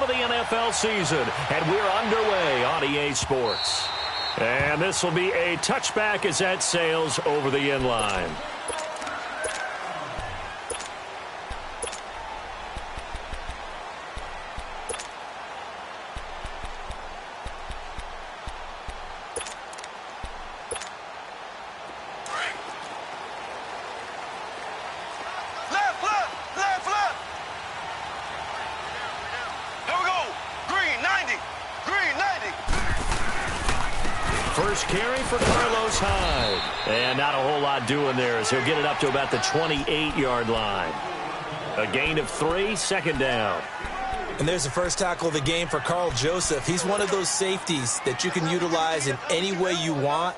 of the NFL season, and we're underway on EA Sports. And this will be a touchback as that sails over the end line. First carry for Carlos Hyde. And not a whole lot doing there as he'll get it up to about the 28-yard line. A gain of 3, second down. And there's the first tackle of the game for Carl Joseph. He's one of those safeties that you can utilize in any way you want.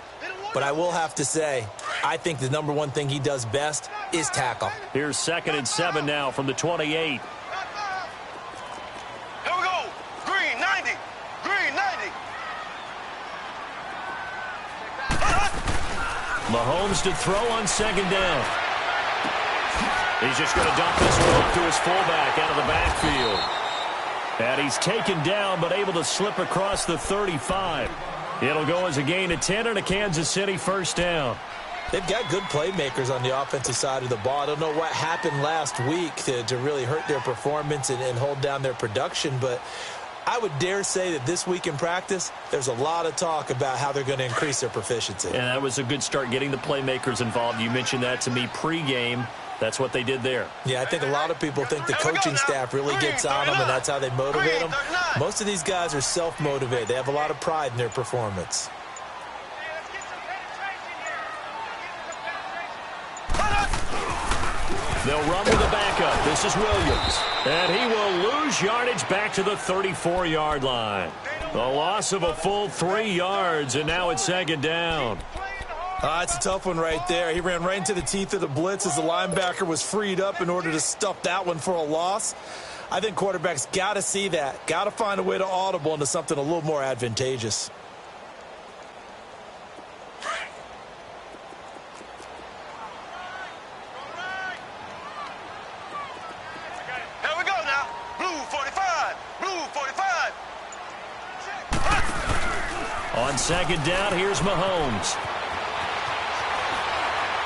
But I will have to say, I think the number one thing he does best is tackle. Here's 2nd and 7 now from the 28. Mahomes to throw on 2nd down. He's just going to dump this one off to his fullback out of the backfield. And he's taken down but able to slip across the 35. It'll go as a gain of 10 and a Kansas City first down. They've got good playmakers on the offensive side of the ball. I don't know what happened last week to really hurt their performance and hold down their production, but I would dare say that this week in practice, there's a lot of talk about how they're going to increase their proficiency. And that was a good start, getting the playmakers involved. You mentioned that to me pregame. That's what they did there. Yeah, I think a lot of people think the coaching staff really gets on them, and that's how they motivate them. Most of these guys are self-motivated. They have a lot of pride in their performance. They'll run with a backup. This is Williams. And he will lose yardage back to the 34-yard line. A loss of a full 3 yards, and now it's 2nd down. It's a tough one right there. He ran right into the teeth of the blitz as the linebacker was freed up in order to stuff that one for a loss. I think quarterbacks got to see that. Got to find a way to audible into something a little more advantageous. On 2nd down, here's Mahomes.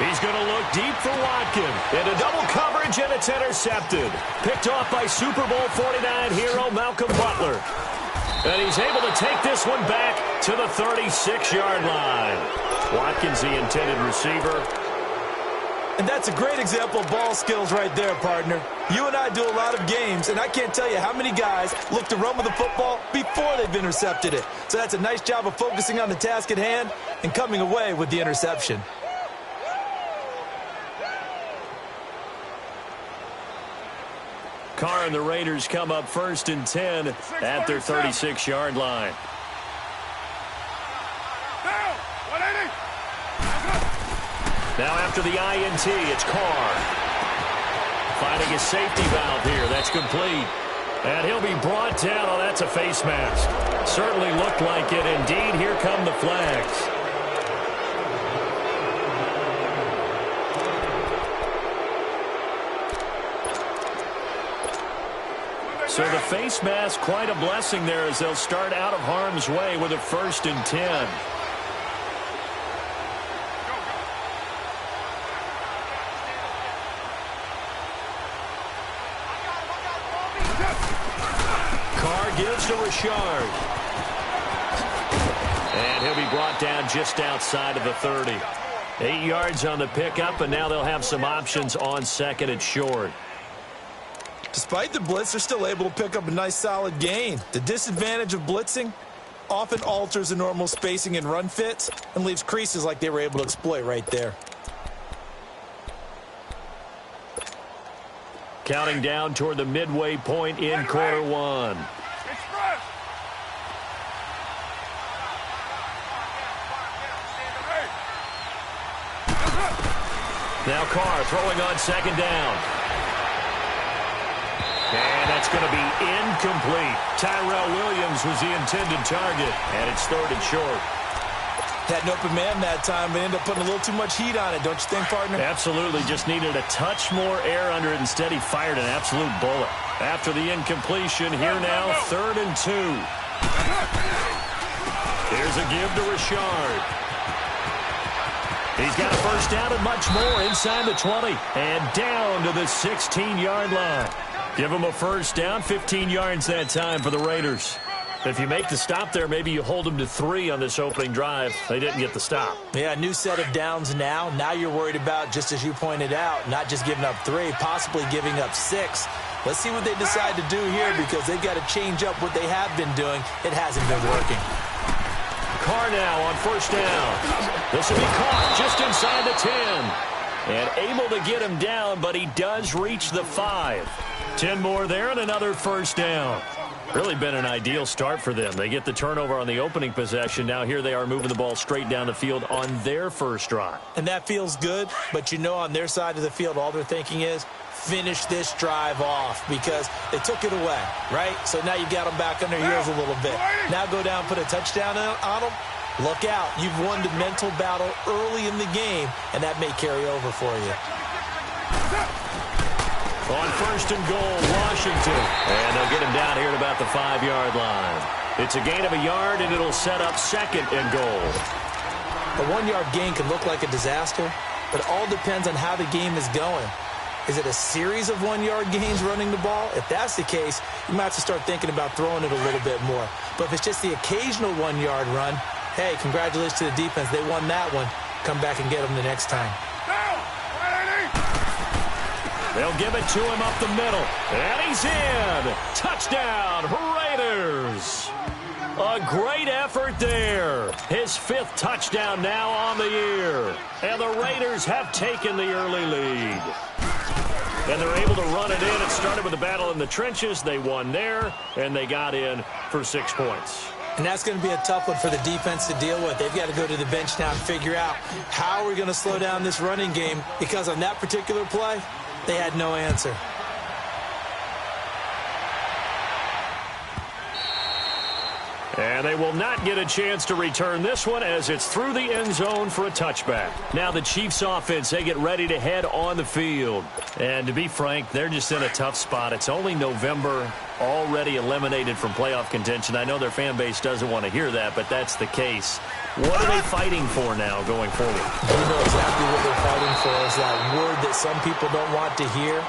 He's going to look deep for Watkins. Into double coverage, and it's intercepted. Picked off by Super Bowl 49 hero Malcolm Butler. And he's able to take this one back to the 36-yard line. Watkins, the intended receiver. And that's a great example of ball skills right there, partner. You and I do a lot of games, and I can't tell you how many guys look to run with the football before they've intercepted it. So that's a nice job of focusing on the task at hand and coming away with the interception. Carr and the Raiders come up 1st and 10 at their 36-yard line. Now after the INT, it's Carr. Finding a safety valve here. That's complete. And he'll be brought down. Oh, that's a face mask. Certainly looked like it. Indeed, here come the flags. So the face mask, quite a blessing there as they'll start out of harm's way with a 1st and 10. Gives to Richard. And he'll be brought down just outside of the 30. 8 yards on the pickup, and now they'll have some options on 2nd and short. Despite the blitz, they're still able to pick up a nice solid gain. The disadvantage of blitzing often alters the normal spacing and run fits and leaves creases like they were able to exploit right there. Counting down toward the midway point in quarter one. Now Carr throwing on 2nd down. And that's going to be incomplete. Tyrell Williams was the intended target, and it's 3rd and short. Had an open man that time, but ended up putting a little too much heat on it, don't you think, partner? Absolutely. Just needed a touch more air under it. Instead, he fired an absolute bullet. After the incompletion, here now, 3rd and 2. Here's a give to Richard. He's got a first down and much more inside the 20 and down to the 16-yard line. Give him a first down, 15 yards that time for the Raiders. If you make the stop there, maybe you hold them to 3 on this opening drive. They didn't get the stop. Yeah, new set of downs now. Now you're worried about, just as you pointed out, not just giving up 3, possibly giving up 6. Let's see what they decide to do here because they've got to change up what they have been doing. It hasn't been working. Carr now on first down. This will be caught just inside the 10. And able to get him down, but he does reach the 5. 10 more there and another first down. Really been an ideal start for them. They get the turnover on the opening possession. Now here they are moving the ball straight down the field on their first drive. And that feels good, but you know on their side of the field all they're thinking is finish this drive off because they took it away, right? So now you got them back on their heels a little bit. Now go down, put a touchdown on them. Look out. You've won the mental battle early in the game, and that may carry over for you. On first and goal, Washington. And they'll get him down here at about the 5-yard line. It's a gain of a yard, and it'll set up 2nd and goal. A 1-yard gain can look like a disaster, but it all depends on how the game is going. Is it a series of 1-yard gains running the ball? If that's the case, you might have to start thinking about throwing it a little bit more. But if it's just the occasional 1-yard run, hey, congratulations to the defense. They won that one. Come back and get them the next time. They'll give it to him up the middle. And he's in. Touchdown, Raiders. A great effort there. His 5th touchdown now on the year. And the Raiders have taken the early lead. And they're able to run it in. It started with a battle in the trenches. They won there, and they got in for 6 points. And that's going to be a tough one for the defense to deal with. They've got to go to the bench now and figure out how we're going to slow down this running game because on that particular play, they had no answer. And they will not get a chance to return this one as it's through the end zone for a touchback. Now the Chiefs offense, they get ready to head on the field. And to be frank, they're just in a tough spot. It's only November, already eliminated from playoff contention. I know their fan base doesn't want to hear that, but that's the case. What are they fighting for now going forward? You know exactly what they're fighting for is that word that some people don't want to hear,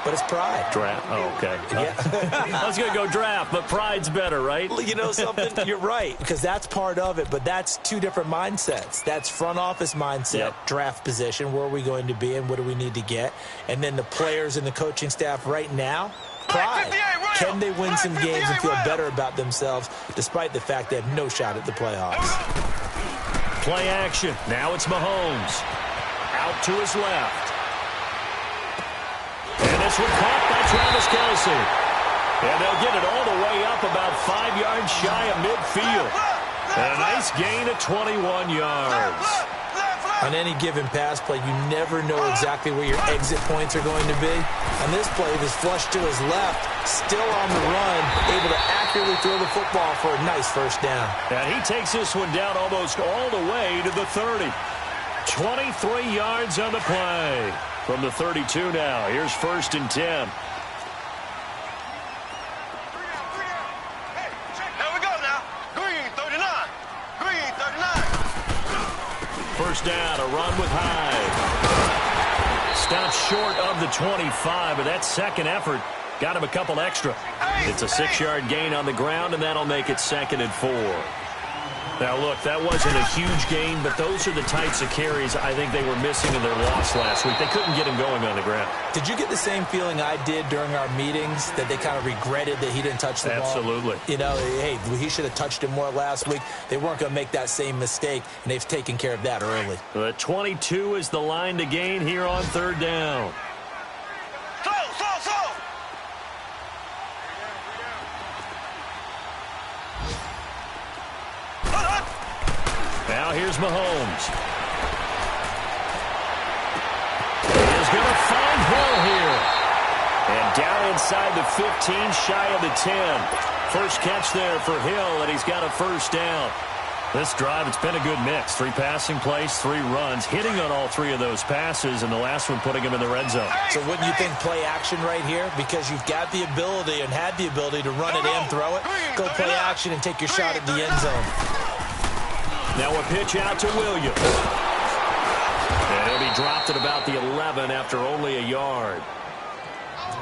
but it's pride. Draft. Oh, okay. Yeah. I was going to go draft, but pride's better, right? You know something? You're right, because that's part of it, but that's 2 different mindsets. That's front office mindset, draft position, where are we going to be and what do we need to get? And then the players and the coaching staff right now, pride. Can they win some games and feel better about themselves despite the fact they have no shot at the playoffs? Play action. Now it's Mahomes. Out to his left. And this one caught by Travis Kelce. And they'll get it all the way up about 5 yards shy of midfield. And a nice gain of 21 yards. On any given pass play, you never know exactly where your exit points are going to be. On this play, this flush to his left, still on the run, able to accurately throw the football for a nice first down. And he takes this one down almost all the way to the 30. 23 yards on the play. From the 32 now, here's 1st and 10. First down, a run with Hyde. Stopped short of the 25, but that second effort got him a couple extra. It's a 6-yard gain on the ground, and that'll make it 2nd and 4. Now, look, that wasn't a huge gain, but those are the types of carries I think they were missing in their loss last week. They couldn't get him going on the ground. Did you get the same feeling I did during our meetings, that they kind of regretted that he didn't touch the ball? Absolutely. You know, hey, he should have touched it more last week. They weren't going to make that same mistake, and they've taken care of that early. The 22 is the line to gain here on 3rd down. Now here's Mahomes. He is going to find Hill here. And down inside the 15, shy of the 10. First catch there for Hill, and he's got a first down. This drive, it's been a good mix. 3 passing plays, 3 runs, hitting on all 3 of those passes, and the last one putting him in the red zone. So wouldn't you think play action right here? Because you've got the ability and had the ability to run it and throw it. Go play action and take your shot at the end zone. Now a pitch out to Williams. And he'll be dropped at about the 11 after only a yard.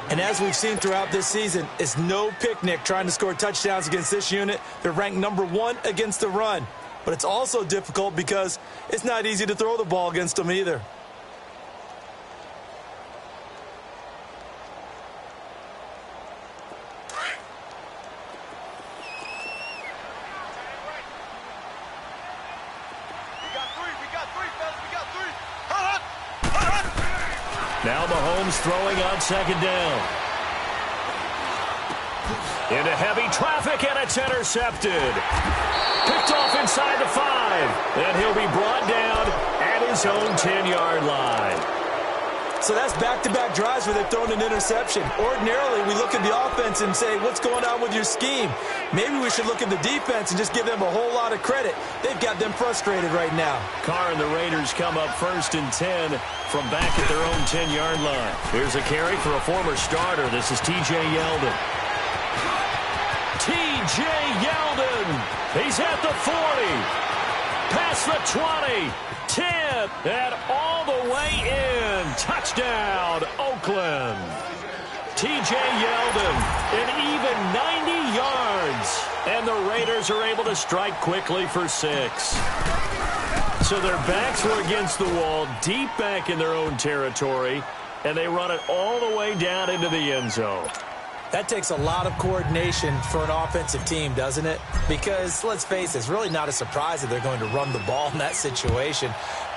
And as we've seen throughout this season, it's no picnic trying to score touchdowns against this unit. They're ranked number 1 against the run. But it's also difficult because it's not easy to throw the ball against them either. Now Mahomes throwing on second down. Into heavy traffic, and it's intercepted. Picked off inside the 5. And he'll be brought down at his own 10-yard line. So that's back-to-back drives where they've thrown an interception. Ordinarily, we look at the offense and say, what's going on with your scheme? Maybe we should look at the defense and just give them a whole lot of credit. They've got them frustrated right now. Carr and the Raiders come up 1st and 10 from back at their own 10-yard line. Here's a carry for a former starter. This is T.J. Yeldon. T.J. Yeldon. He's at the 40. Past the 20. 10. And all the way in. Touchdown, Oakland. T.J. Yeldon, an even 90 yards. And the Raiders are able to strike quickly for 6. So their backs were against the wall, deep back in their own territory, and they run it all the way down into the end zone. That takes a lot of coordination for an offensive team, doesn't it? Because, let's face it, it's really not a surprise that they're going to run the ball in that situation.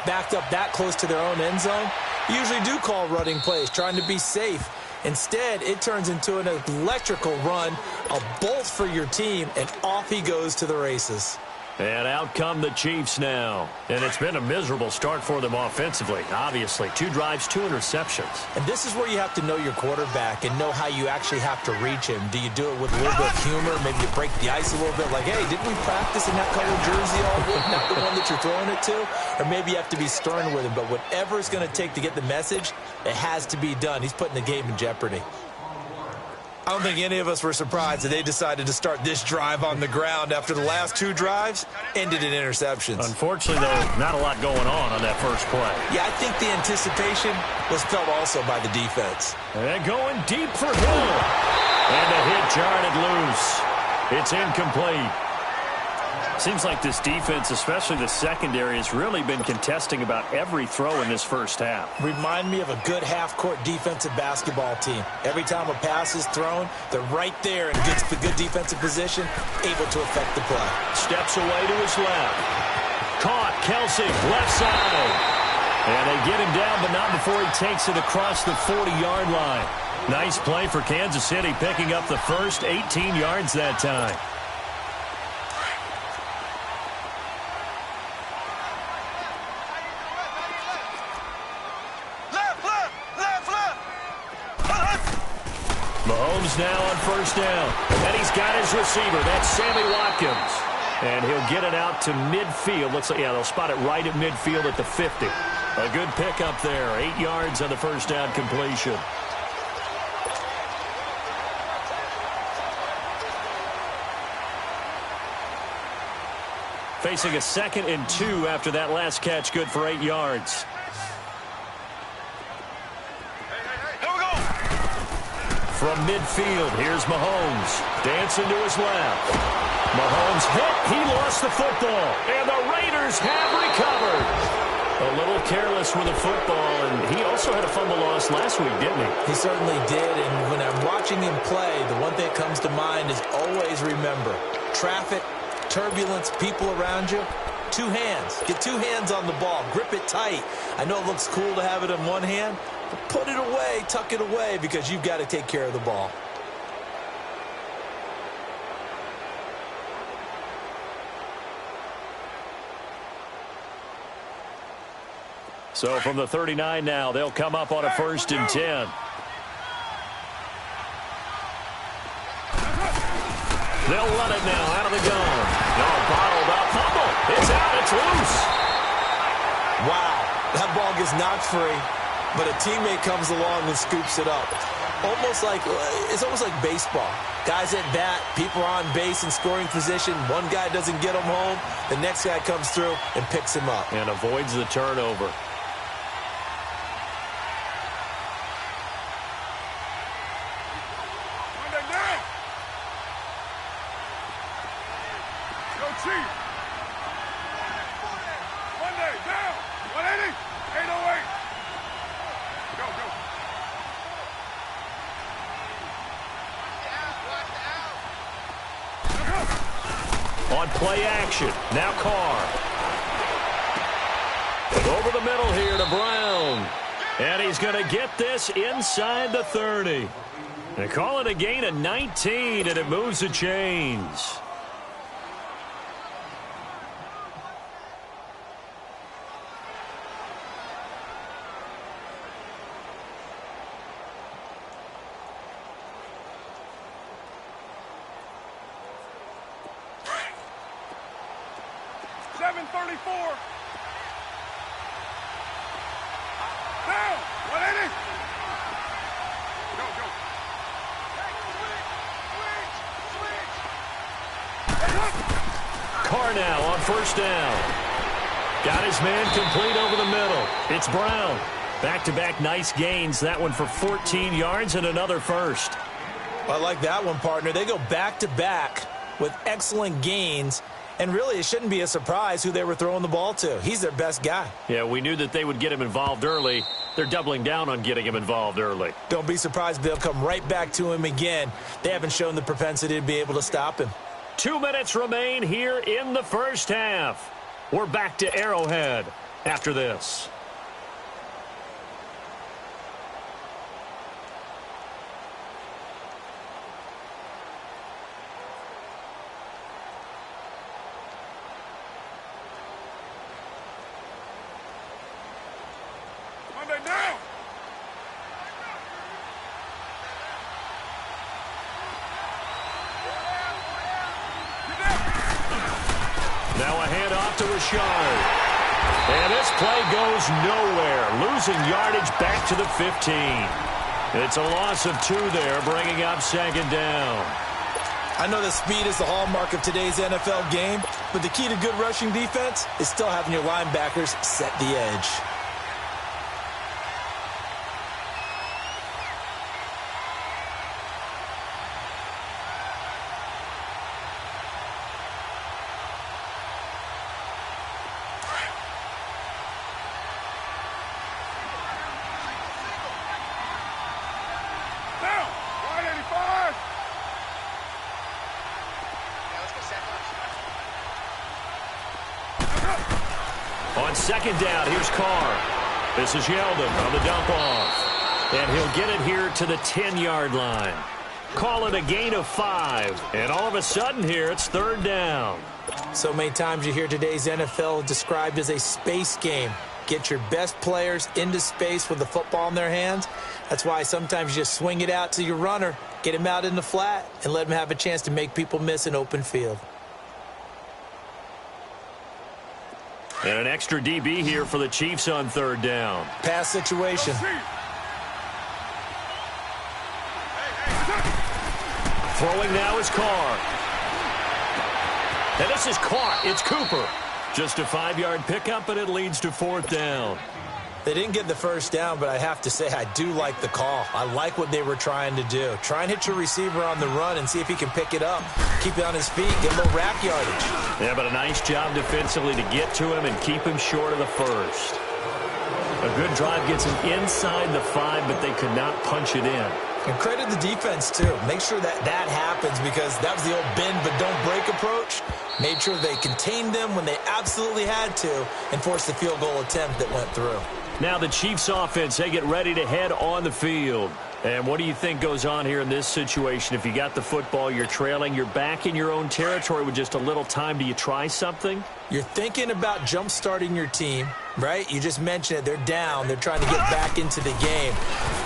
Backed up that close to their own end zone, usually do call running plays, trying to be safe. Instead, it turns into an electrical run, a bolt for your team, and off he goes to the races. And out come the Chiefs now. And it's been a miserable start for them offensively, obviously. 2 drives, 2 interceptions. And this is where you have to know your quarterback and know how you actually have to reach him. Do you do it with a little bit of humor? Maybe you break the ice a little bit, like, hey, didn't we practice in that colored jersey all week? Not the one that you're throwing it to? Or maybe you have to be stern with him. But whatever it's going to take to get the message, it has to be done. He's putting the game in jeopardy. I don't think any of us were surprised that they decided to start this drive on the ground after the last 2 drives ended in interceptions. Unfortunately, though, not a lot going on that first play. Yeah, I think the anticipation was felt also by the defense. And going deep for Hill. And the hit jarred loose. It's incomplete. Seems like this defense, especially the secondary, has really been contesting about every throw in this first half. Remind me of a good half-court defensive basketball team. Every time a pass is thrown, they're right there in good defensive position, able to affect the play. Steps away to his left. Caught, Kelsey, left side. And they get him down, but not before he takes it across the 40-yard line. Nice play for Kansas City, picking up the first 18 yards that time. Mahomes now on first down. And he's got his receiver. That's Sammy Watkins. And he'll get it out to midfield. Looks like, yeah, they'll spot it right at midfield at the 50. A good pickup there. 8 yards on the first down completion. Facing a 2nd and 2 after that last catch. Good for 8 yards. From midfield, here's Mahomes. Dancing to his left. Mahomes hit. He lost the football. And the Raiders have recovered. A little careless with the football, and he also had a fumble loss last week, didn't he? He certainly did, and when I'm watching him play, the one thing that comes to mind is always remember, traffic, turbulence, people around you, 2 hands. Get 2 hands on the ball. Grip it tight. I know it looks cool to have it in one hand, but put it away, tuck it away, because you've got to take care of the ball. So from the 39 now, they'll come up on a 1st and 10. They'll run it now out of the gun. No, bottled up. Fumble. It's out. It's loose. Wow. That ball gets knocked free, but a teammate comes along and scoops it up. It's almost like baseball. Guys at bat, people are on base in scoring position. One guy doesn't get him home. The next guy comes through and picks him up. And avoids the turnover. On play action, now Carr. Over the middle here to Brown. And he's going to get this inside the 30. They call it a gain of 19, and it moves the chains. Carr now on first down. Got his man complete over the middle. It's Brown. Back-to-back nice gains. That one for 14 yards and another first. I like that one, partner. They go back-to-back with excellent gains. And really, it shouldn't be a surprise who they were throwing the ball to. He's their best guy. Yeah, we knew that they would get him involved early. They're doubling down on getting him involved early. Don't be surprised they'll come right back to him again. They haven't shown the propensity to be able to stop him. 2 minutes remain here in the first half. We're back to Arrowhead after this. Now a handoff to Rashard. And this play goes nowhere. Losing yardage back to the 15. It's a loss of 2 there, bringing up second down. I know that speed is the hallmark of today's NFL game, but the key to good rushing defense is still having your linebackers set the edge. On second down, here's Carr. This is Yeldon on the dump off. And he'll get it here to the 10-yard line. Call it a gain of 5. And all of a sudden here, it's third down. So many times you hear today's NFL described as a space game. Get your best players into space with the football in their hands. That's why sometimes you just swing it out to your runner, get him out in the flat, and let him have a chance to make people miss an open field. And an extra DB here for the Chiefs on third down. Pass situation. Throwing now is Carr. And this is caught. It's Cooper. Just a 5-yard pickup, and it leads to fourth down. They didn't get the first down, but I have to say I do like the call. I like what they were trying to do. Try and hit your receiver on the run and see if he can pick it up. Keep it on his feet, get a little rack yardage. Yeah, but a nice job defensively to get to him and keep him short of the first. A good drive gets him inside the 5, but they could not punch it in. And credit the defense, too. Make sure that happens because that was the old bend but don't break approach. Made sure they contained them when they absolutely had to and forced the field goal attempt that went through. Now the Chiefs offense, they get ready to head on the field. And what do you think goes on here in this situation? If you got the football, you're trailing, you're back in your own territory with just a little time. Do you try something? You're thinking about jump-starting your team, right? You just mentioned it. They're down. They're trying to get back into the game.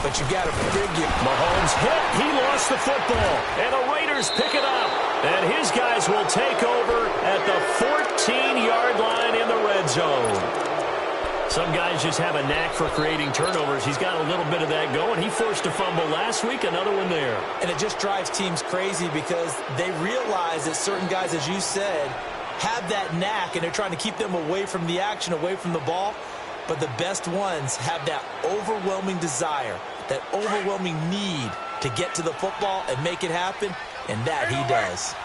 But you got to figure. Mahomes hit. He lost the football. And the Raiders pick it up. And his guys will take over at the 14-yard line in the red zone. Some guys just have a knack for creating turnovers. He's got a little bit of that going. He forced a fumble last week, another one there. And it just drives teams crazy because they realize that certain guys, as you said, have that knack, and they're trying to keep them away from the action, away from the ball. But the best ones have that overwhelming desire, that overwhelming need to get to the football and make it happen, and that he does.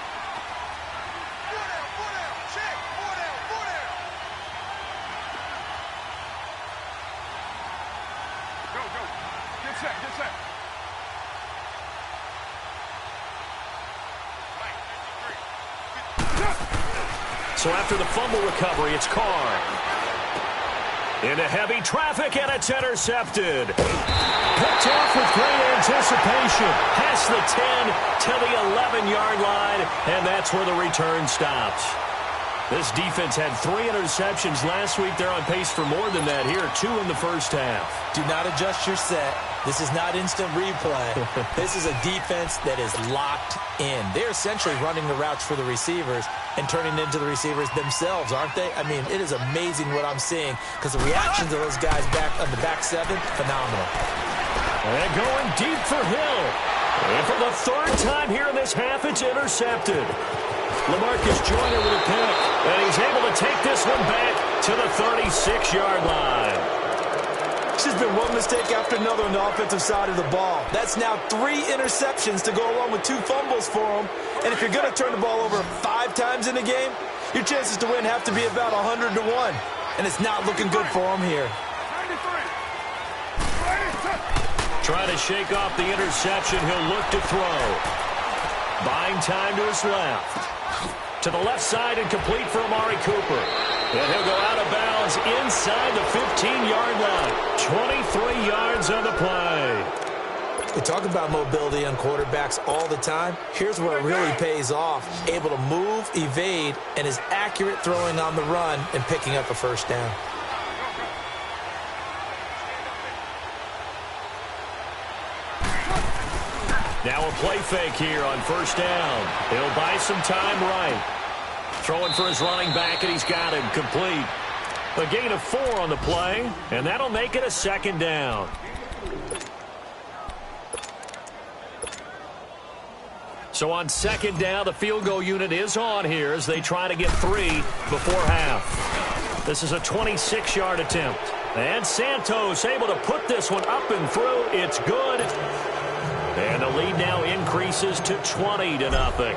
So after the fumble recovery, it's Carr. Into heavy traffic, and it's intercepted. Picked off with great anticipation. Past the 10 to the 11-yard line, and that's where the return stops. This defense had 3 interceptions last week. They're on pace for more than that here, 2 in the first half. Do not adjust your set. This is not instant replay. This is a defense that is locked in. They're essentially running the routes for the receivers and turning into the receivers themselves, aren't they? I mean, it is amazing what I'm seeing because the reactions of those guys back on the back 7, phenomenal. And going deep for Hill. And for the 3rd time here in this half, it's intercepted. LaMarcus Joyner with a pick, and he's able to take this one back to the 36-yard line. It's just been one mistake after another on the offensive side of the ball. That's now 3 interceptions to go along with 2 fumbles for him. And if you're going to turn the ball over 5 times in a game, your chances to win have to be about 100 to 1. And it's not looking good for him here. Trying to shake off the interception. He'll look to throw. Buying time to his left. To the left side and complete for Amari Cooper. And he'll go out of bounds inside the 15-yard line. 23 yards on the play. We talk about mobility on quarterbacks all the time. Here's where it really pays off. Able to move, evade, and is accurate throwing on the run and picking up a first down. Now a play fake here on first down. He'll buy some time right. Throwing for his running back, and he's got him complete. A gain of 4 on the play, and that'll make it a 2nd down. So on 2nd down, the field goal unit is on here as they try to get 3 before half. This is a 26-yard attempt. And Santos able to put this one up and through. It's good. And the lead now increases to 20-0.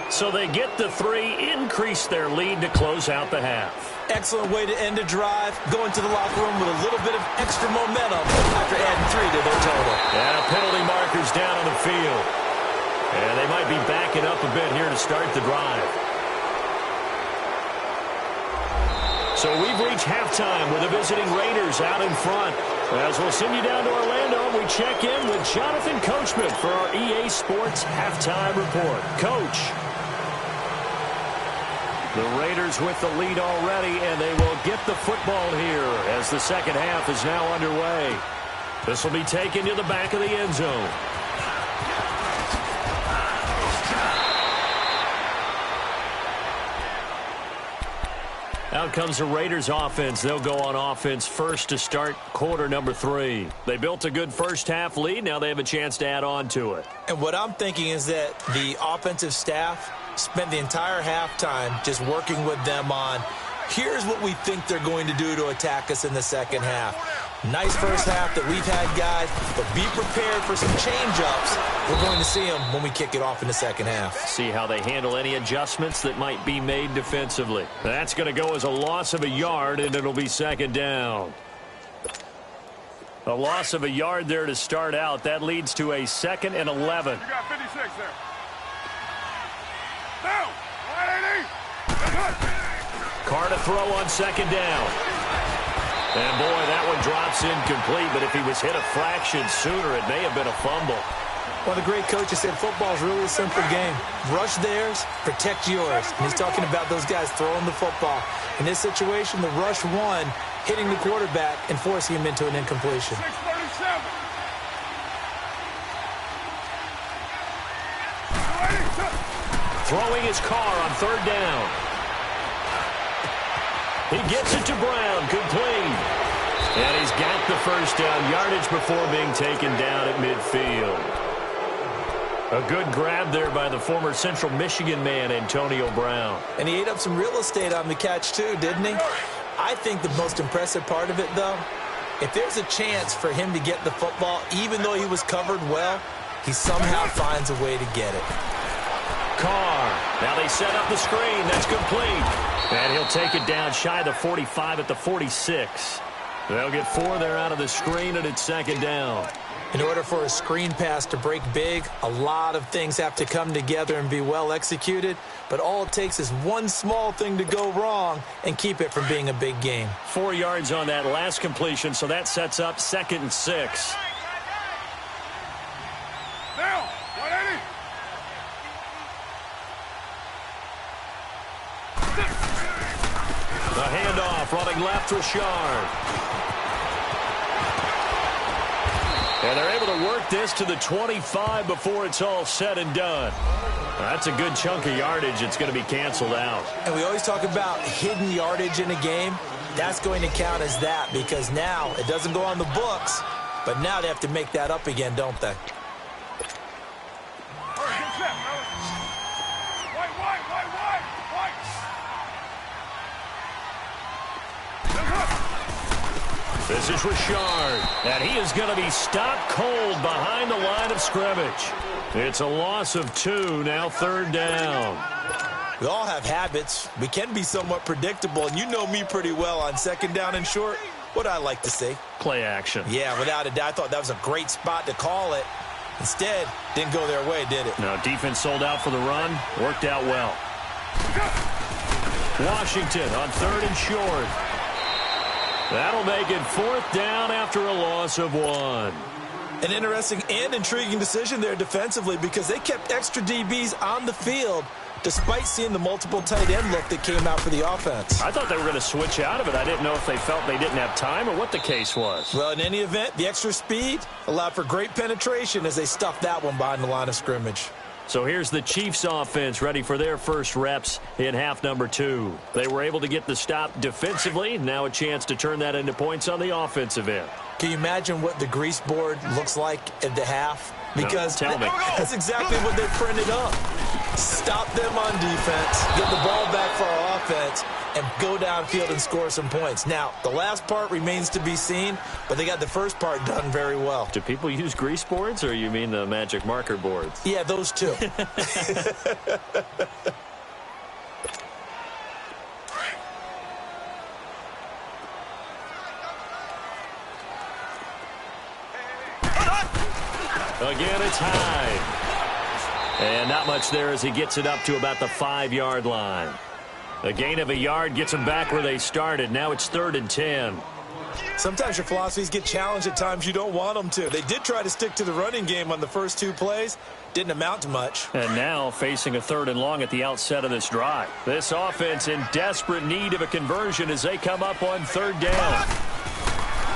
So they get the 3, increase their lead to close out the half. Excellent way to end a drive. Going to the locker room with a little bit of extra momentum after adding 3 to their total. And penalty markers down on the field. And they might be backing up a bit here to start the drive. So we've reached halftime with the visiting Raiders out in front. As we'll send you down to Orlando, we check in with Jonathan Coachman for our EA Sports Halftime Report. Coach. The Raiders with the lead already, and they will get the football here as the second half is now underway. This will be taken to the back of the end zone. Out comes the Raiders offense. They'll go on offense first to start quarter number 3. They built a good first half lead. Now they have a chance to add on to it. And what I'm thinking is that the offensive staff spent the entire halftime just working with them on, here's what we think they're going to do to attack us in the second half. Nice first half that we've had, guys, but be prepared for some change-ups. We're going to see them when we kick it off in the second half. See how they handle any adjustments that might be made defensively. That's going to go as a loss of a yard, and it'll be 2nd down. A loss of a yard there to start out. That leads to a 2nd and 11. You got 56 there. Down. 180. Carr to throw on 2nd down. And, boy, that one drops incomplete, but if he was hit a fraction sooner, it may have been a fumble. Well, the great coach has said football is really a simple game. Rush theirs, protect yours. And he's talking about those guys throwing the football. In this situation, the rush one, hitting the quarterback and forcing him into an incompletion. 637. Throwing his car on third down. He gets it to Brown, complete. And he's got the first down yardage before being taken down at midfield. A good grab there by the former Central Michigan man, Antonio Brown. And he ate up some real estate on the catch, too, didn't he? I think the most impressive part of it, though, if there's a chance for him to get the football, even though he was covered well, he somehow finds a way to get it. Carr. Now they set up the screen. That's complete. And he'll take it down shy of the 45 at the 46. They'll get 4 there out of the screen, and it's second down. In order for a screen pass to break big, a lot of things have to come together and be well executed. But all it takes is one small thing to go wrong and keep it from being a big game. 4 yards on that last completion, so that sets up 2nd and 6. The handoff, running left, Richard. And they're able to work this to the 25 before it's all said and done. That's a good chunk of yardage. It's going to be canceled out. And we always talk about hidden yardage in a game. That's going to count as that because now it doesn't go on the books, but now they have to make that up again, don't they? This is Richard, and he is going to be stopped cold behind the line of scrimmage. It's a loss of 2, now 3rd down. We all have habits. We can be somewhat predictable, and you know me pretty well on 2nd down and short. What I like to see? Play action. Yeah, without a doubt. I thought that was a great spot to call it. Instead, didn't go their way, did it? No, defense sold out for the run. Worked out well. Washington on 3rd and short. That'll make it 4th down after a loss of 1. An interesting and intriguing decision there defensively because they kept extra DBs on the field despite seeing the multiple tight end look that came out for the offense. I thought they were going to switch out of it. I didn't know if they felt they didn't have time or what the case was. Well, in any event, the extra speed allowed for great penetration as they stuffed that one behind the line of scrimmage. So here's the Chiefs offense ready for their first reps in half number 2. They were able to get the stop defensively. Now a chance to turn that into points on the offensive end. Can you imagine what the grease board looks like at the half? Because no, tell me. That's exactly what they printed up. Stop them on defense, get the ball back for our offense, and go downfield and score some points. Now, the last part remains to be seen, but they got the first part done very well. Do people use grease boards, or you mean the magic marker boards? Yeah, those two. Again, it's high. And not much there as he gets it up to about the 5-yard line. A gain of a yard gets them back where they started. Now it's 3rd and 10. Sometimes your philosophies get challenged at times you don't want them to. They did try to stick to the running game on the first 2 plays. Didn't amount to much. And now facing a 3rd and long at the outset of this drive. This offense in desperate need of a conversion as they come up on 3rd down.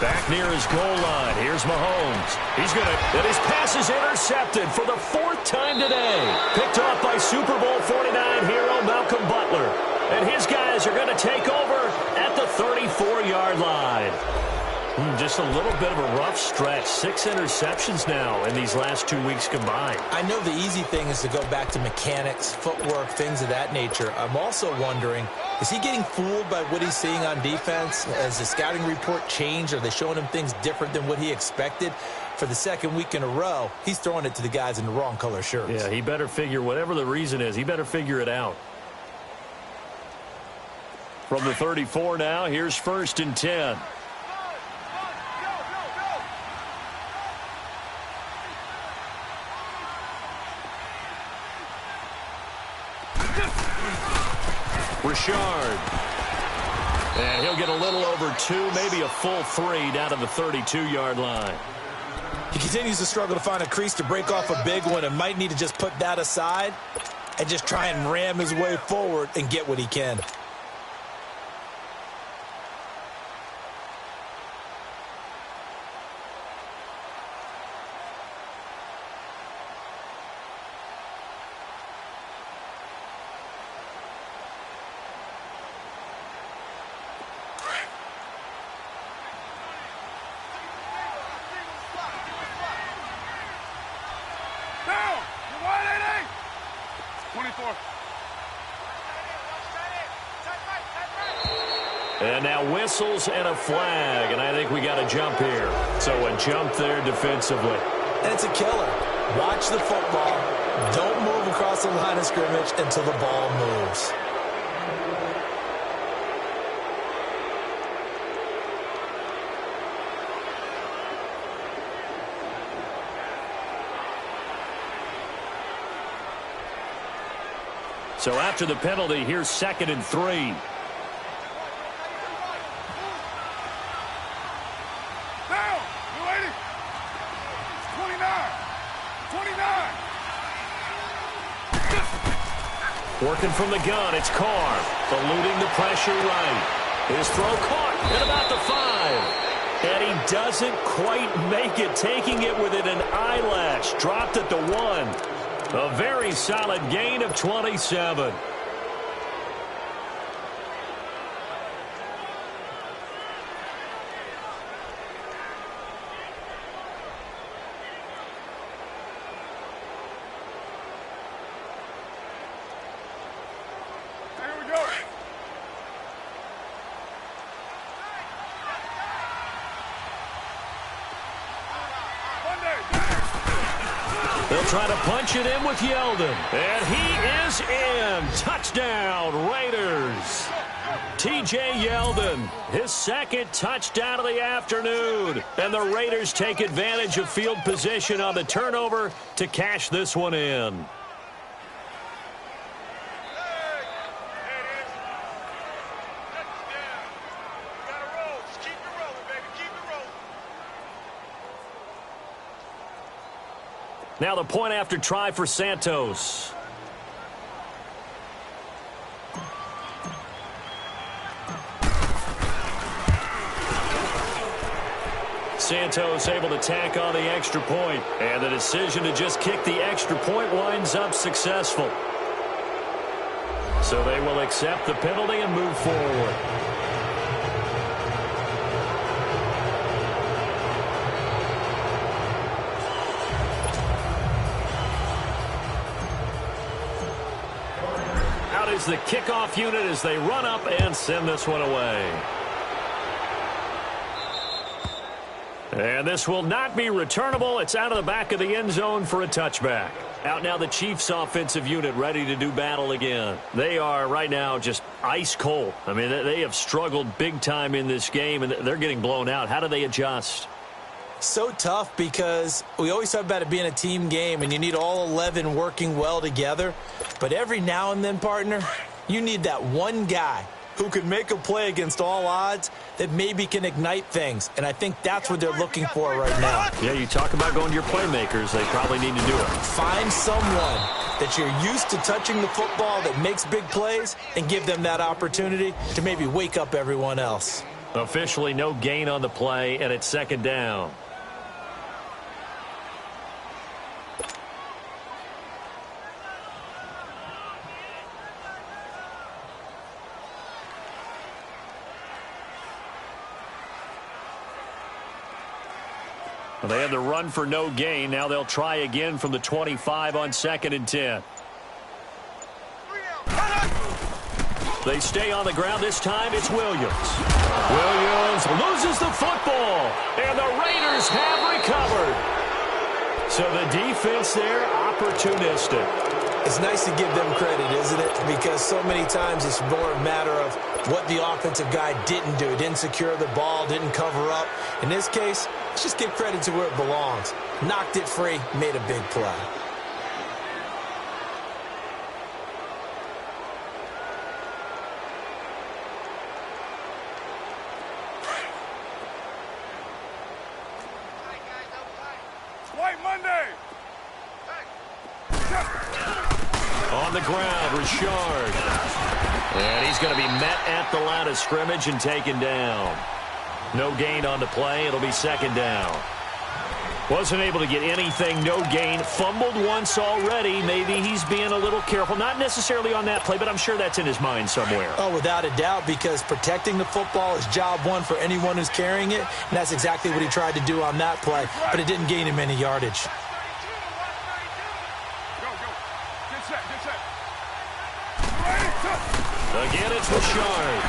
Back near his goal line. Here's Mahomes. He's going to, and his pass is intercepted for the 4th time today. Picked off by Super Bowl 49 hero Malcolm Butler. And his guys are going to take over at the 34-yard line. Just a little bit of a rough stretch. 6 interceptions now in these last 2 weeks combined. I know the easy thing is to go back to mechanics, footwork, things of that nature. I'm also wondering, is he getting fooled by what he's seeing on defense? Has the scouting report changed? Are they showing him things different than what he expected? For the 2nd week in a row, he's throwing it to the guys in the wrong color shirts. Yeah, he better figure, whatever the reason is, he better figure it out. From the 34 now, here's 1st and 10. Richard. And he'll get a little over 2, maybe a full 3 down to the 32-yard line. He continues to struggle to find a crease to break off a big one and might need to just put that aside and just try and ram his way forward and get what he can. And now whistles and a flag, and I think we got a jump here. So a jump there defensively. And it's a killer. Watch the football. Don't move across the line of scrimmage until the ball moves. So after the penalty, here's 2nd and 3. Now, you ready? 29. 29. Working from the gun, it's Carr. Eluding the pressure right. His throw caught at about the 5. And he doesn't quite make it, taking it within an eyelash. Dropped at the 1. A very solid gain of 27. Here we go. They'll try to punch it in with Yeldon. And he is in. Touchdown, Raiders. T.J. Yeldon, his 2nd touchdown of the afternoon. And the Raiders take advantage of field position on the turnover to cash this one in. Now the point after try for Santos. Santos able to tack on the extra point. And the decision to just kick the extra point winds up successful. So they will accept the penalty and move forward. Is the kickoff unit as they run up and send this one away. And this will not be returnable. It's out of the back of the end zone for a touchback. Out now the Chiefs offensive unit ready to do battle again. They are right now just ice cold. I mean, they have struggled big time in this game, and they're getting blown out. How do they adjust? So tough because we always talk about it being a team game and you need all 11 working well together. But every now and then, partner, you need that one guy who can make a play against all odds that maybe can ignite things. And I think that's what they're looking for right now. Yeah, you talk about going to your playmakers. They probably need to do it. Find someone that you're used to touching the football that makes big plays and give them that opportunity to maybe wake up everyone else. Officially no gain on the play, and it's 2nd down. They had the run for no gain. Now they'll try again from the 25 on 2nd and 10. They stay on the ground. This time it's Williams. Williams loses the football, and the Raiders have recovered. So the defense there, opportunistic. It's nice to give them credit, isn't it? Because so many times it's more a matter of what the offensive guy didn't do. Didn't secure the ball, didn't cover up. In this case, let's just give credit to where it belongs. Knocked it free, made a big play. White Monday. On the ground, Richard. And he's going to be met at the line of scrimmage and taken down. No gain on the play. It'll be 2nd down. Wasn't able to get anything, no gain. Fumbled once already. Maybe he's being a little careful. Not necessarily on that play, but I'm sure that's in his mind somewhere. Oh, without a doubt, because protecting the football is job one for anyone who's carrying it, and that's exactly what he tried to do on that play, but it didn't gain him any yardage. Again, it's Richard.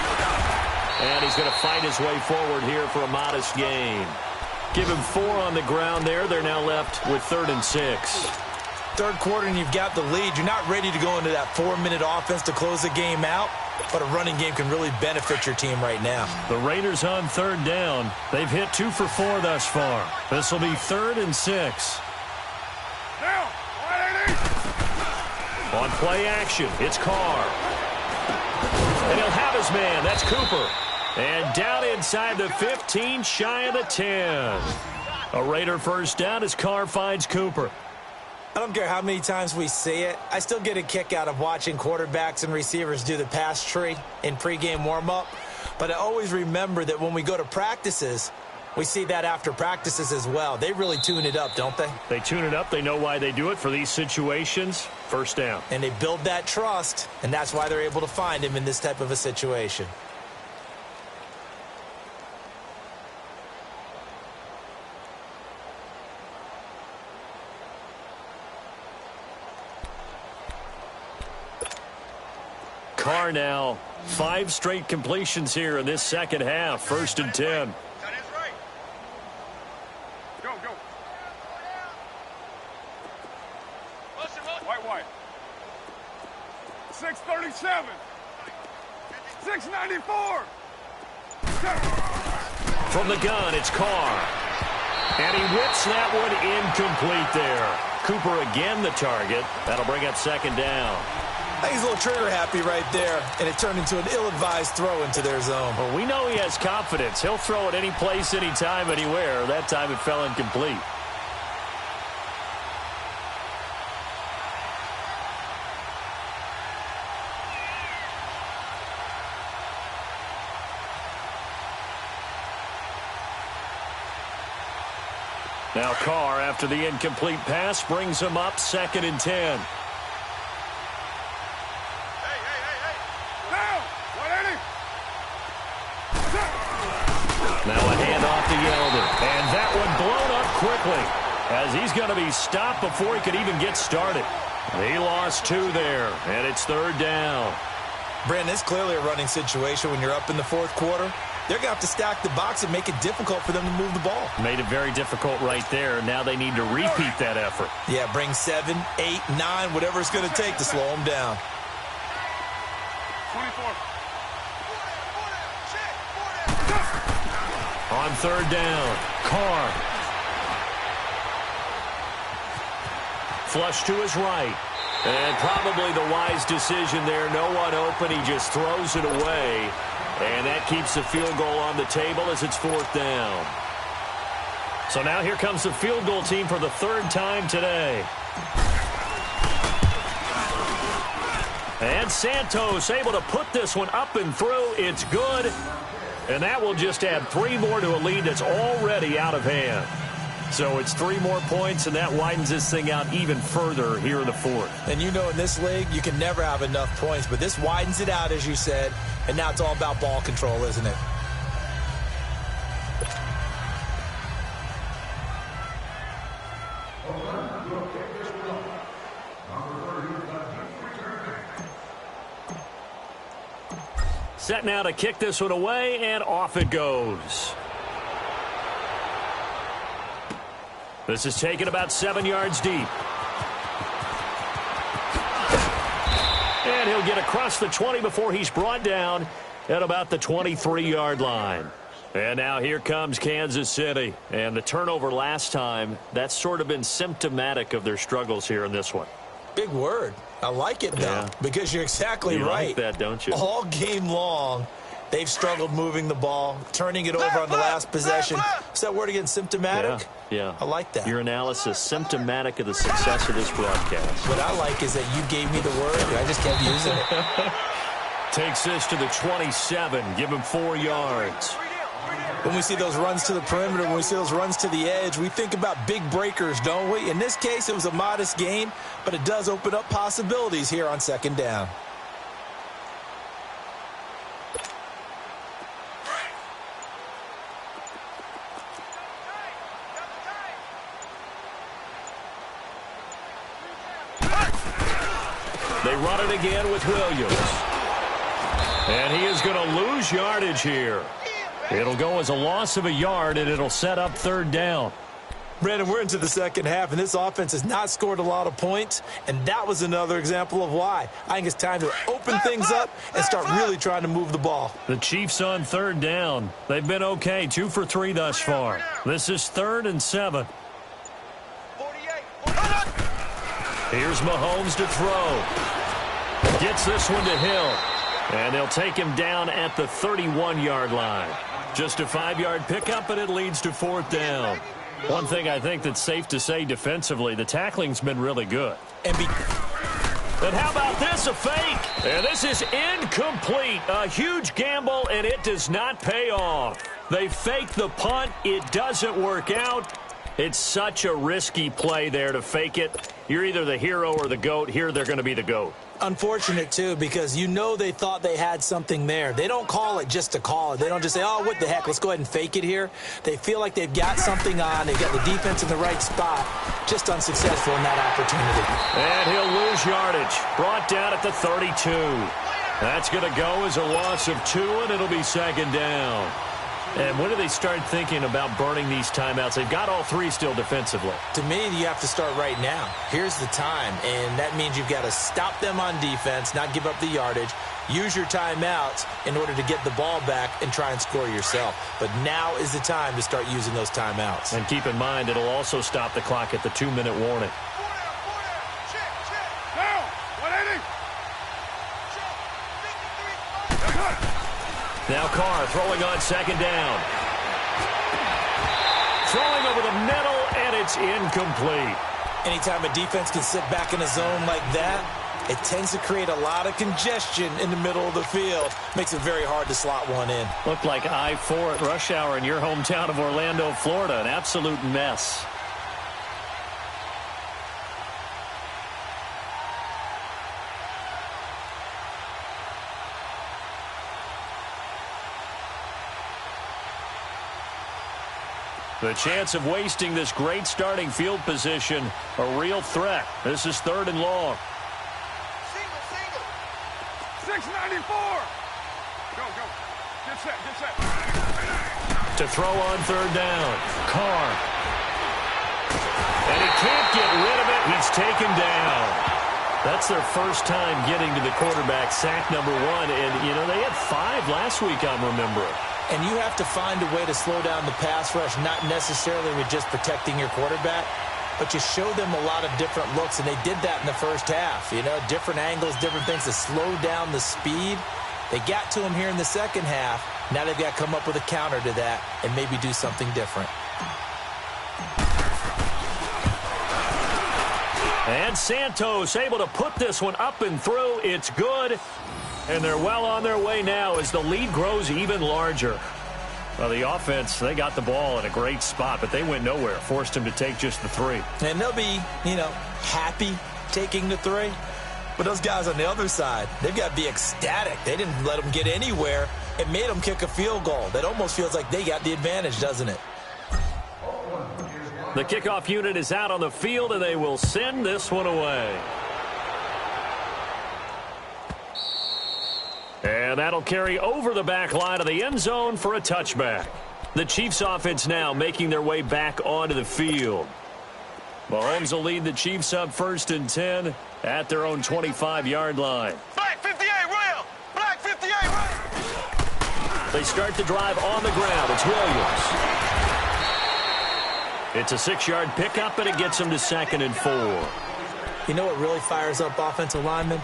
And he's going to fight his way forward here for a modest gain. Give him 4 on the ground there. They're now left with 3rd and 6. Third quarter and you've got the lead. You're not ready to go into that 4-minute offense to close the game out, but a running game can really benefit your team right now. The Raiders on 3rd down. They've hit 2 for 4 thus far. This will be 3rd and 6. Down. 180. On play action, it's Carr. And he'll have his man. That's Cooper. And down inside the 15, shy of the 10. A Raider first down as Carr finds Cooper. I don't care how many times we see it. I still get a kick out of watching quarterbacks and receivers do the pass tree in pregame warm-up. But I always remember that when we go to practices, we see that after practices as well. They really tune it up, don't they? They tune it up. They know why they do it for these situations. First down. And they build that trust, and that's why they're able to find him in this type of a situation. Carr now, 5 straight completions here in this second half. 1st and 10. Go. White. 637. 694. From the gun, it's Carr. And he whips that one incomplete there. Cooper again the target. That'll bring up 2nd down. I think he's a little trigger happy right there, and it turned into an ill-advised throw into their zone. Well, we know he has confidence. He'll throw it any place, anytime, anywhere. That time it fell incomplete. Now Carr, after the incomplete pass, brings him up 2nd and 10. Now a handoff to Yelder. And that one blown up quickly as he's going to be stopped before he could even get started. He lost 2 there, and it's 3rd down. Brandon, it's clearly a running situation when you're up in the 4th quarter. They're going to have to stack the box and make it difficult for them to move the ball. Made it very difficult right there. Now they need to repeat that effort. Yeah, bring 7, 8, 9, whatever it's going to take to slow them down. 24. On 3rd down, Carr. Flush to his right. And probably the wise decision there. No one open. He just throws it away. And that keeps the field goal on the table as it's 4th down. So now here comes the field goal team for the 3rd time today. And Santos able to put this one up and through. It's good. And that will just add 3 more to a lead that's already out of hand. So it's 3 more points, and that widens this thing out even further here in the 4th. And you know in this league, you can never have enough points, but this widens it out, as you said, and now it's all about ball control, isn't it? Set now to kick this one away, and off it goes. This is taken about 7 yards deep. And he'll get across the 20 before he's brought down at about the 23-yard line. And now here comes Kansas City. And the turnover last time, that's sort of been symptomatic of their struggles here in this one. Big word. I like it, though, because you're exactly right. You like that, don't you? All game long, they've struggled moving the ball, turning it over on the last possession. Is that word again, symptomatic? Yeah. I like that. Your analysis, symptomatic of the success of this broadcast. What I like is that you gave me the word, and I just kept using it. Takes this to the 27. Give him 4 yards. When we see those runs to the perimeter, when we see those runs to the edge, we think about big breakers, don't we? In this case, it was a modest gain, but it does open up possibilities here on 2nd down. They run it again with Williams. And he is going to lose yardage here. It'll go as a loss of a yard, and it'll set up third down. Brandon, we're into the second half, and this offense has not scored a lot of points, and that was another example of why. I think it's time to open things up and start really trying to move the ball. The Chiefs on third down. They've been okay, 2 for 3 thus far. This is 3rd and 7. Here's Mahomes to throw. Gets this one to Hill. And they'll take him down at the 31-yard line. Just a 5-yard pickup, and it leads to 4th down. One thing I think that's safe to say defensively, the tackling's been really good. And how about this, a fake? And this is incomplete. A huge gamble, and it does not pay off. They fake the punt. It doesn't work out. It's such a risky play there to fake it. You're either the hero or the GOAT. Here, they're going to be the GOAT. Unfortunate, too, because you know they thought they had something there. They don't call it just to call it. They don't just say, oh, what the heck, let's go ahead and fake it here. They feel like they've got something on. They've got the defense in the right spot. Just unsuccessful in that opportunity. And he'll lose yardage. Brought down at the 32. That's going to go as a loss of 2, and it'll be 2nd down. And when do they start thinking about burning these timeouts? They've got all 3 still defensively. To me, you have to start right now. Here's the time, and that means you've got to stop them on defense, not give up the yardage, use your timeouts in order to get the ball back and try and score yourself. But now is the time to start using those timeouts. And keep in mind, it'll also stop the clock at the 2-minute warning. Down. 180. Now Carr throwing on 2nd down. Throwing over the middle, and it's incomplete. Anytime a defense can sit back in a zone like that, it tends to create a lot of congestion in the middle of the field. Makes it very hard to slot one in. Looked like I-4 at rush hour in your hometown of Orlando, Florida. An absolute mess. The chance of wasting this great starting field position, a real threat. This is 3rd and long. Single. 694. Go. Get set. To throw on 3rd down. Carr. And he can't get rid of it. He's taken down. That's their first time getting to the quarterback, sack number 1. And, you know, they had 5 last week, I'm remembering. And you have to find a way to slow down the pass rush, not necessarily with just protecting your quarterback, but you show them a lot of different looks, and they did that in the first half. You know, different angles, different things to slow down the speed. They got to him here in the second half. Now they've got to come up with a counter to that and maybe do something different. And Santos able to put this one up and through. It's good. And they're well on their way now as the lead grows even larger. Well, the offense, they got the ball in a great spot, but they went nowhere. Forced him to take just the 3. And they'll be, you know, happy taking the 3. But those guys on the other side, they've got to be ecstatic. They didn't let them get anywhere. It made them kick a field goal. That almost feels like they got the advantage, doesn't it? The kickoff unit is out on the field, and they will send this one away. And that'll carry over the back line of the end zone for a touchback. The Chiefs offense now making their way back onto the field. Mahomes will lead the Chiefs up 1st and 10 at their own 25-yard line. Black 58, Will. Black 58, Will. They start the drive on the ground. It's Williams. It's a 6-yard pickup, and it gets them to 2nd and 4. You know what really fires up offensive linemen?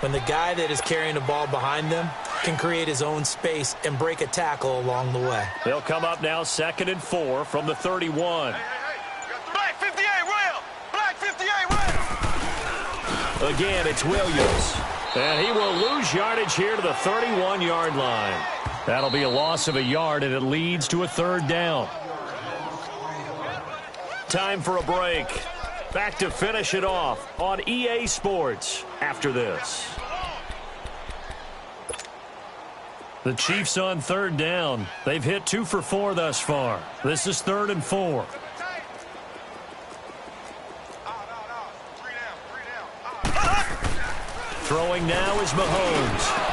When the guy that is carrying the ball behind them can create his own space and break a tackle along the way. They'll come up now 2nd and 4 from the 31. Black 58, Will. Black 58, Will. Again, it's Williams. And he will lose yardage here to the 31-yard line. That'll be a loss of a yard, and it leads to a 3rd down. Time for a break. Back to finish it off on EA Sports after this. The Chiefs on 3rd down. They've hit 2 for 4 thus far. This is 3rd and 4. Throwing now is Mahomes.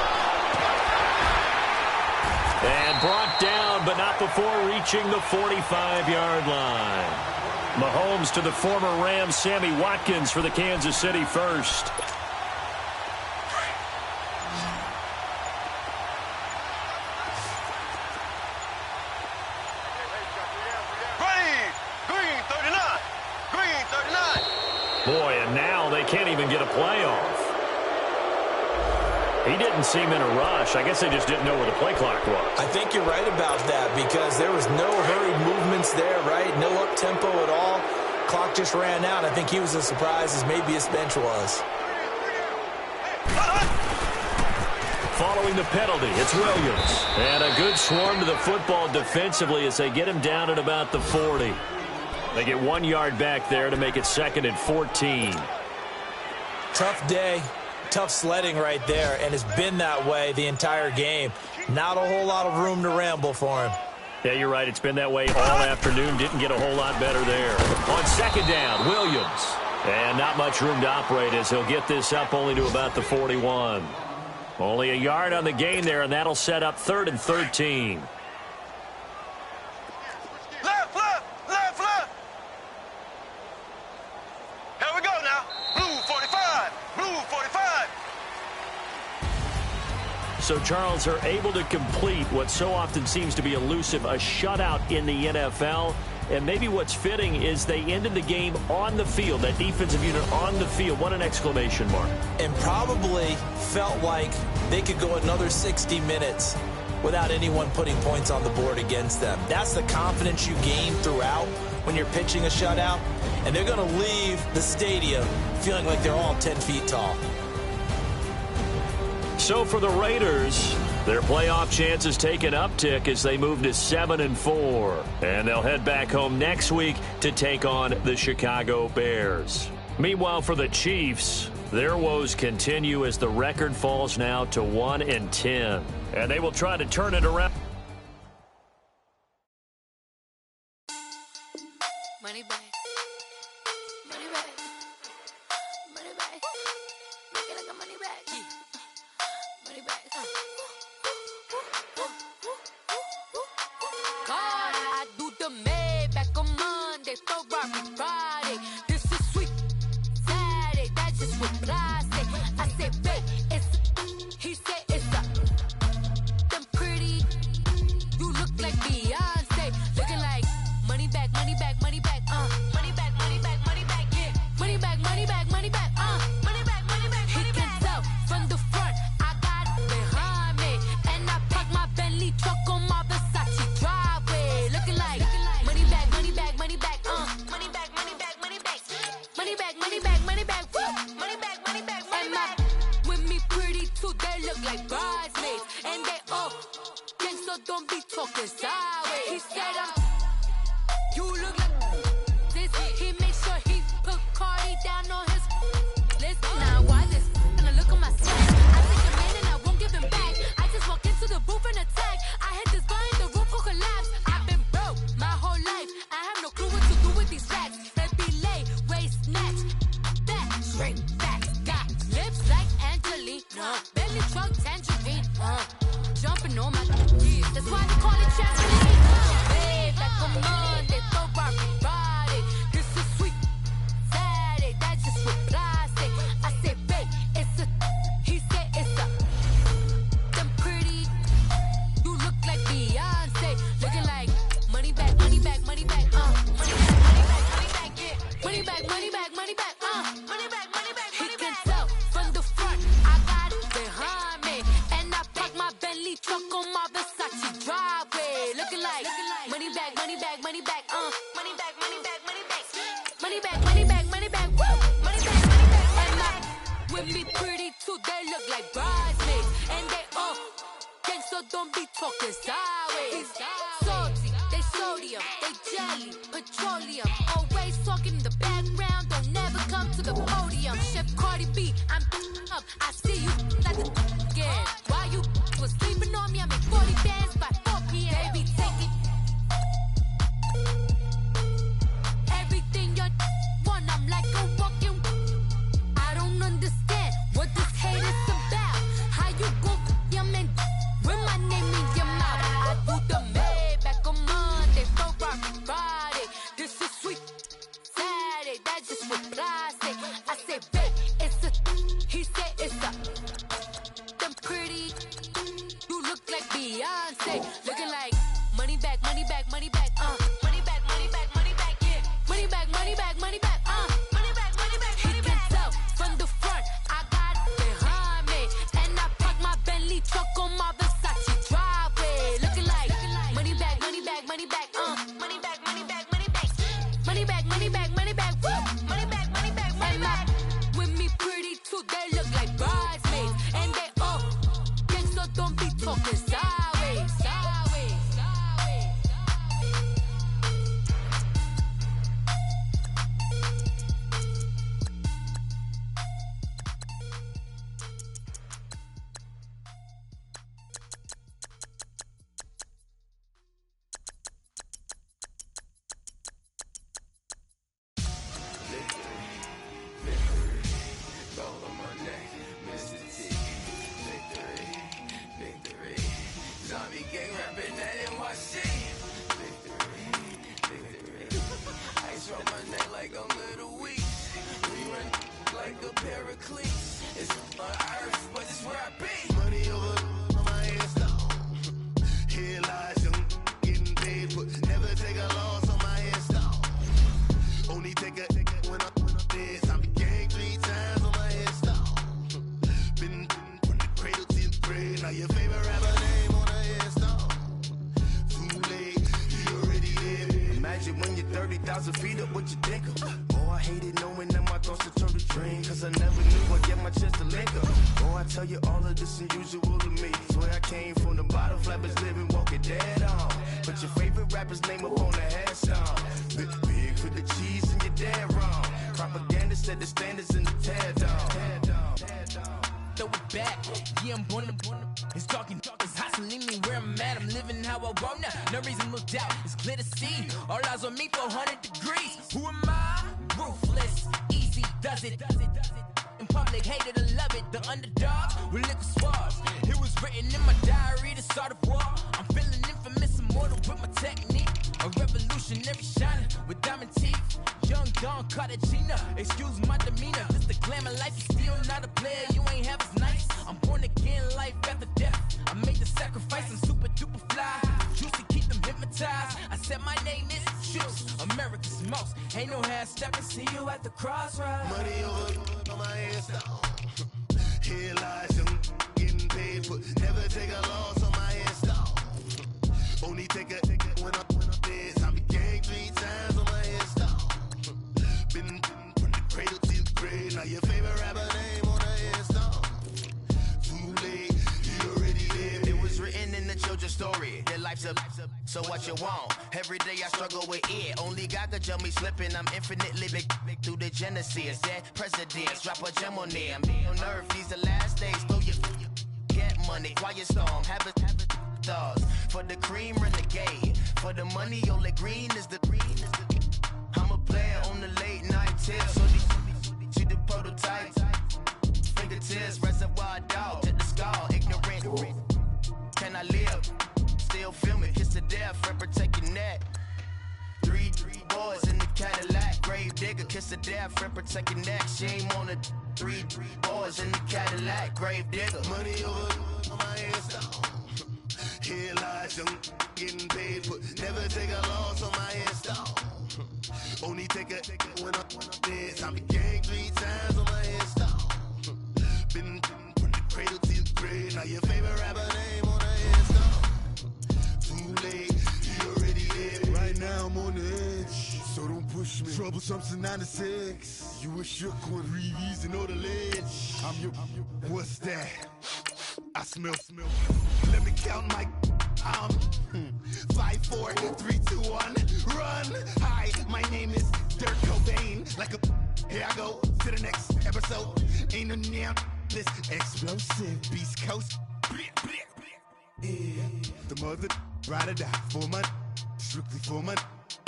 but not before reaching the 45-yard line. Mahomes to the former Rams, Sammy Watkins for the Kansas City first. Green 39. Green 39. Boy, and now they can't even get a play off. He didn't seem in a rush. I guess they just didn't know where the play clock was. I think you're right about that because there was no hurried movements there, right? No up-tempo at all. Clock just ran out. I think he was as surprised as maybe his bench was. Following the penalty, it's Williams. And a good swarm to the football defensively as they get him down at about the 40. They get 1 yard back there to make it 2nd and 14. Tough day. Tough sledding right there, and it's been that way the entire game. Not a whole lot of room to ramble for him. Yeah, you're right. It's been that way all afternoon. Didn't get a whole lot better there. On 2nd down, Williams. And not much room to operate as he'll get this up only to about the 41. Only a yard on the gain there, and that'll set up 3rd and 13. Left. Here we go now. Blue 45. Blue 45. So, Charles, are able to complete what so often seems to be elusive, a shutout in the NFL. And maybe what's fitting is they ended the game on the field, that defensive unit on the field. What an exclamation mark. And probably felt like they could go another 60 minutes without anyone putting points on the board against them. That's the confidence you gain throughout when you're pitching a shutout. And they're going to leave the stadium feeling like they're all 10 feet tall. So for the Raiders, their playoff chances take an uptick as they move to 7-4. And they'll head back home next week to take on the Chicago Bears. Meanwhile, for the Chiefs, their woes continue as the record falls now to 1-10. And they will try to turn it around. Money back. Money back. Money back. Make it like a money back. Money back. God, I do the Maybach on Monday, Ferrari Friday. This is sweet Saturday. That's just what I say. I say, babe, it's. He said it's a. Them pretty. You look like Beyonce. Looking like money back, money back, money back. Money back, money back, money back. Yeah. Money back, money back, money back. Money back, money back, money back. He can tell from the front. I got it behind me, and I park my Bentley truck on my Versace driveway. Looking like money back, money back, money back. Money back, money back, money back. Money back, money back, money back. Money back, money back, money back. With me pretty too, they look like bridesmaids, and they all gang, so don't be talking sideways. He said you look like this. He made sure he put Cardi down on his list. Now why this? Gonna look at my swag. I take a man and I won't give him back. I just walk into the booth and attack. I hit this guy in the roof will collapse. I've been broke my whole life. I have no clue what to do with these racks. That be late, waist snatch. That straight back. Got lips like Angelina. Belly truck tangerine. Jumping on my knees. That's why they call it trampoline. Babe, like a Monday, Ferrari Friday. This is sweet Saturday. That's just what I say. I say, babe, it's a. He said it's a. Them pretty. You look like Beyonce. Looking like money back, money back, money back. Money back, money back, money back. Yeah. Money back, money back, money back. Money back, money back, money back. He can tell from the front. I got it behind me, and I park my Bentley truck on my Versace driveway. Looking like money back, money back, money back. Money back, money back, money back. Money back, money back, money back. Woo! Money back, money back. And my with me pretty too, they look like bridesmaids, and they all gang, so don't be talking sideways. Salty, they sodium, they jelly, petroleum. Always talking in the background, don't never come to the podium. Chef Cardi B, I'm up. I see you like the again. While you was sleeping on me, I make 40 bands by 4 p.m. Baby, take it. Everything you want, I'm like a walking. I don't understand what this hate is about. How you go your man with my name in your mouth? I do the Maybach. say, looking like money back, money back, money back, money back, money back, money back, yeah. Money back, money back, money back, money back, money back, money back. He can tell from the front, I got it behind me, and I park my Bentley truck on my Versace driveway. Looking like money back, money back, money back, money back, money back, money back, money back, money back, money back, money back, money back, money back. With me pretty too, they look like bridesmaids, and they all gang, so don't be talking sideways, sideways, sideways. So what you want? Every day I struggle with it. Only God could jump me slipping. I'm infinitely big through the Genesis. Dead presidents, drop a gem on them. On earth, these the last days. Throw your get money, quiet storm. Have it thoughts. For the cream, renegade. For the money, only green is the green. I'm a player on the late night tip. So see the prototype. Fingertips, reservoir dog. To the skull, ignorant. Can I live? Still film it, kiss to death, friend protect your neck. Three boys in the Cadillac, grave digger, kiss to death, friend protect your neck. Shame on the three boys in the Cadillac, grave digger. Money over my hairstyle. Here lies young, getting paid, but never take a loss on my hairstyle. Only take a when I'm dead. I be gang 3 times on my hairstyle. Been from the cradle to the grave. Now your favorite rapper name on the hairstyle. Late, you already there. Right now I'm on the edge, so don't push me. Troublesome to 96. You a shook one, breeze and know the ledge. I'm your, what's that? I smell. Let me count my. I'm 5, 4, 3, 2, 1. Run. Hi, my name is Dirk Cobain. Like a, here I go to the next episode. Ain't no damn this explosive Beast Coast. Yeah. The mother ride or die for my strictly for my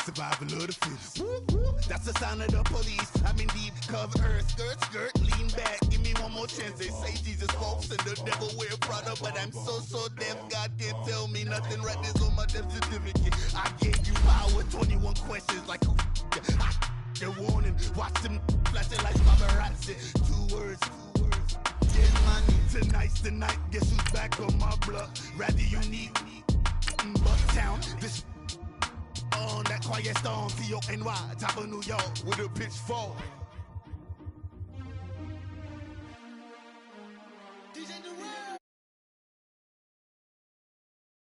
survival of the fittest. That's the sound of the police. I'm in deep cover earth, skirt, lean back. Give me one more chance. They say Jesus folks and the devil wear Prada, but I'm so deaf. God can't tell me nothing. Right this on my death certificate. I gave you power. 21 questions like who? They're warning. Watch them flashing like paparazzi. 2 words. Get money. Tonight's the night. Guess who's back on my block? Rather unique. nothing but town. This on that quiet storm, T-O-N-Y, top of New York with a pitchfork.